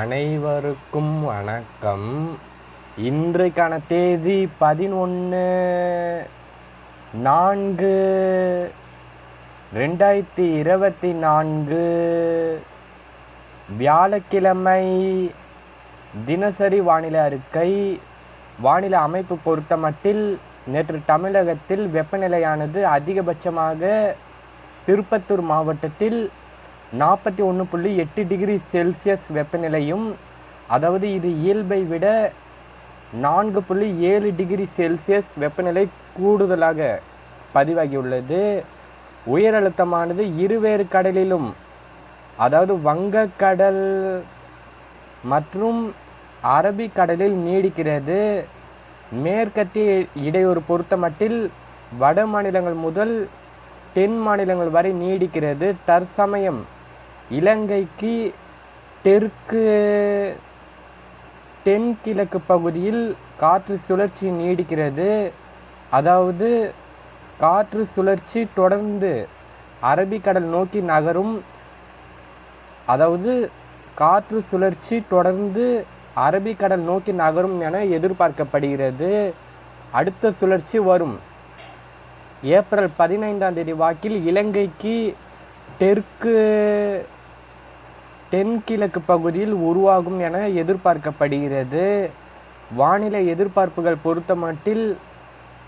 அனைவருக்கும் வணக்கம். இன்றைக்கான தேதி 11/4/2024 வியாழக்கிழமை. தினசரி வானிலை அறிக்கை. வானிலை அமைப்பு பொறுத்தமட்டில் நேற்று தமிழகத்தில் வெப்பநிலையானது அதிகபட்சமாக திருப்பத்தூர் மாவட்டத்தில் 41.8 டிகிரி செல்சியஸ் வெப்பநிலையும், அதாவது இது இயல்பை விட 4.7 டிகிரி செல்சியஸ் வெப்பநிலை கூடுதலாக பதிவாகியுள்ளது. உயர் அழுத்தமானது இருவேறு கடலிலும், அதாவது வங்கக்கடல் மற்றும் அரபிக்கடலில் நீடிக்கிறது. மேற்கத்திய இடையூறு பொறுத்தமட்டில் வட மாநிலங்கள் முதல் தென் மாநிலங்கள் வரை நீடிக்கிறது. தற்சமயம் இலங்கைக்கு தென்கிழக்கு பகுதியில் காற்று சுழற்சி நீடிக்கிறது. அதாவது காற்று சுழற்சி தொடர்ந்து அரபிக்கடல் நோக்கி நகரும். அரபிக்கடல் நோக்கி நகரும் என எதிர்பார்க்கப்படுகிறது. அடுத்த சுழற்சி வரும் ஏப்ரல் 15ஆம் தேதி வாக்கில் இலங்கைக்கு தென்கிழக்கு பகுதியில் உருவாகும் என எதிர்பார்க்கப்படுகிறது. வானிலை எதிர்பார்ப்புகள் பொறுத்தமட்டில்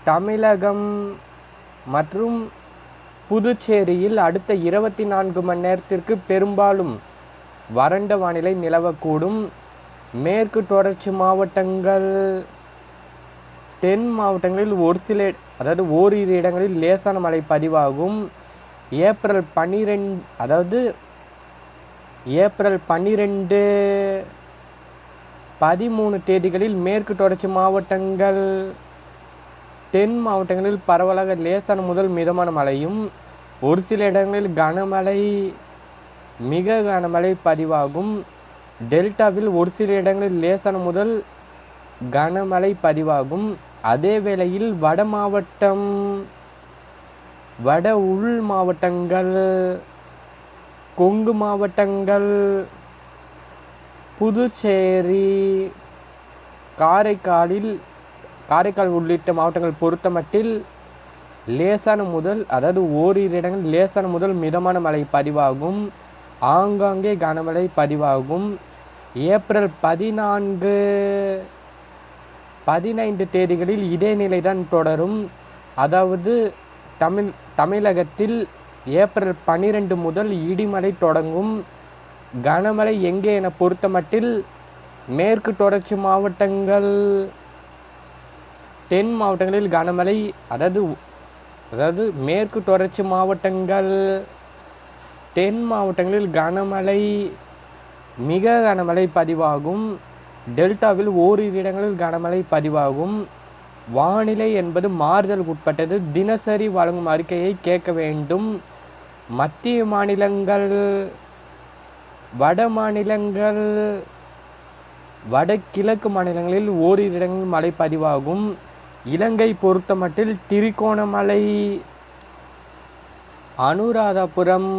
தமிழகம் மற்றும் புதுச்சேரியில் அடுத்த 24 மணி நேரத்திற்கு பெரும்பாலும் வறண்ட வானிலை நிலவக்கூடும். மேற்கு தொடர்ச்சி மாவட்டங்கள், தென் மாவட்டங்களில் ஓரிரு இடங்களில் லேசான மழை பதிவாகும். ஏப்ரல் 12, 13 தேதிகளில் மேற்கு தொடர்ச்சி மாவட்டங்கள், தென் மாவட்டங்களில் பரவலாக லேசான முதல் மிதமான மழையும், ஒரு சில இடங்களில் கனமழை, மிக கனமழை பதிவாகும். டெல்டாவில் ஒரு சில இடங்களில் லேசான முதல் கனமழை பதிவாகும். அதே வேளையில் வட உள் மாவட்டங்கள், கொங்கு மாவட்டங்கள், புதுச்சேரி, காரைக்கால் உள்ளிட்ட மாவட்டங்கள் பொறுத்தமட்டில் லேசான முதல், அதாவது ஓரிரு இடங்கள் லேசான முதல் மிதமான மழை பதிவாகும். ஆங்காங்கே கனமழை பதிவாகும். ஏப்ரல் 14, 15 தேதிகளில் இதே நிலைதான் தொடரும். அதாவது தமிழகத்தில் ஏப்ரல் 12 முதல் இடிமழை தொடங்கும். கனமழை எங்கே என பொறுத்தமட்டில் மேற்கு தொடர்ச்சி மாவட்டங்கள், தென் மாவட்டங்களில் கனமழை, அதாவது மேற்கு தொடர்ச்சி மாவட்டங்கள், தென் மாவட்டங்களில் கனமழை, மிக கனமழை பதிவாகும். டெல்டாவில் ஓரிரு இடங்களில் கனமழை பதிவாகும். வானிலை என்பது மாறுதலுக்கு உட்பட்டது. தினசரி வழங்கும் அறிக்கையை கேட்க வேண்டும். மத்திய மாநிலங்கள், வட மாநிலங்கள், வடகிழக்கு மாநிலங்களில் ஓரிரு இடங்களில் மழை பதிவாகும். இலங்கை பொறுத்தமட்டில் திருகோணமலை, அனுராதபுரம்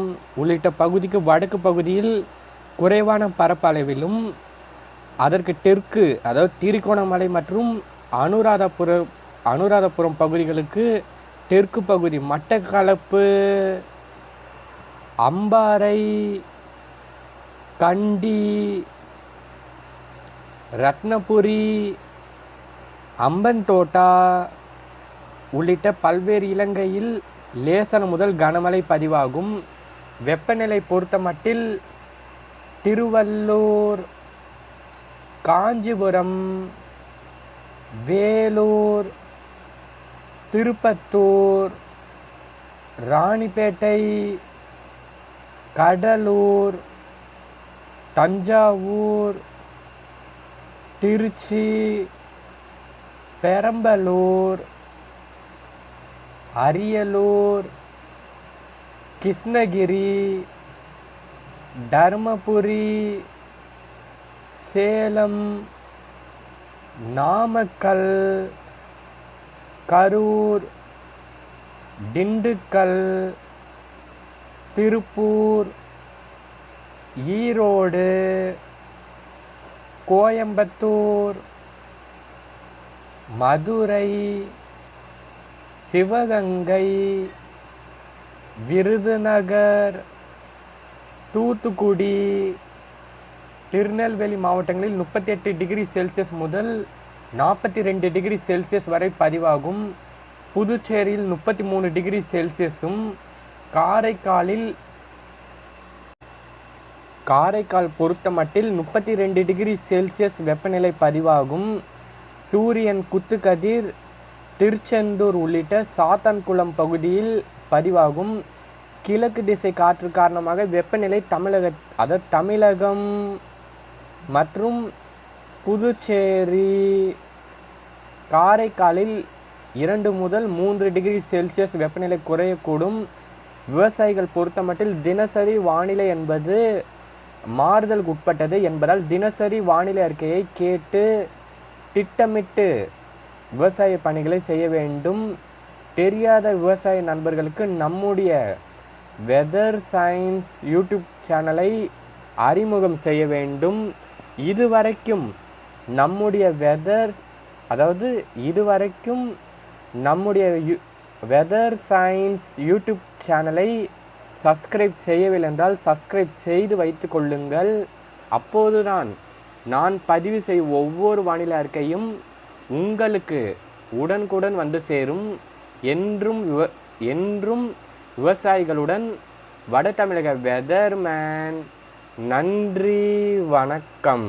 உள்ளிட்ட பகுதிக்கு வடக்கு பகுதியில் குறைவான பரப்பளவிலும், அதற்கு தெற்கு, அதாவது திருகோணமலை மற்றும் அனுராதபுரம் பகுதிகளுக்கு தெற்கு பகுதி, மட்டக்களப்பு, அம்பாறை, கண்டி, ரத்னபுரி, அம்பன்தோட்டா உள்ளிட்ட பல்வேறு இலங்கையில் லேசான முதல் கனமழை பதிவாகும். வெப்பநிலை பொறுத்தமட்டில் திருவள்ளூர், காஞ்சிபுரம், வேலூர், திருப்பத்தூர், ராணிப்பேட்டை, கடலூர், தஞ்சாவூர், திருச்சி, பெரம்பலூர், அரியலூர், கிருஷ்ணகிரி, தர்மபுரி, சேலம், நாமக்கல், கரூர், திண்டுக்கல், திருப்பூர், ஈரோடு, கோயம்புத்தூர், மதுரை, சிவகங்கை, விருதுநகர், தூத்துக்குடி, திருநெல்வேலி மாவட்டங்களில் 38 டிகிரி செல்சியஸ் முதல் 42 டிகிரி செல்சியஸ் வரை பதிவாகும். புதுச்சேரியில் 33 டிகிரி செல்சியஸும், காரைக்கால் பொறுத்தமட்டில் 32 டிகிரி செல்சியஸ் வெப்பநிலை பதிவாகும். சூரியன் குத்துக்கதிர் திருச்செந்தூர் உள்ளிட்ட சாத்தான்குளம் பகுதியில் பதிவாகும். கிழக்கு திசை காற்று காரணமாக வெப்பநிலை தமிழகம் மற்றும் புதுச்சேரி, காரைக்காலில் 2 முதல் 3 டிகிரி செல்சியஸ் வெப்பநிலை குறையக்கூடும். விவசாயிகள் பொறுத்தமட்டில் தினசரி வானிலை என்பது மாறுதலுக்கு உட்பட்டது என்பதால் தினசரி வானிலை அறிக்கையை கேட்டு திட்டமிட்டு விவசாய பணிகளை செய்ய வேண்டும். தெரியாத விவசாய நண்பர்களுக்கு நம்முடைய வெதர் சயின்ஸ் யூடியூப் சேனலை அறிமுகம் செய்ய வேண்டும். இதுவரைக்கும் நம்முடைய வெதர் சயின்ஸ் யூடியூப் சேனலை சப்ஸ்கிரைப் செய்யவில்லை என்றால் சப்ஸ்கிரைப் செய்து வைத்து கொள்ளுங்கள். அப்போதுதான் நான் பதிவு செய்யும் ஒவ்வொரு வானிலை அறிக்கையும் உங்களுக்கு உடனுக்குடன் வந்து சேரும். என்றும் விவசாயிகளுடன் வட தமிழக வெதர்மேன். நன்றி, வணக்கம்.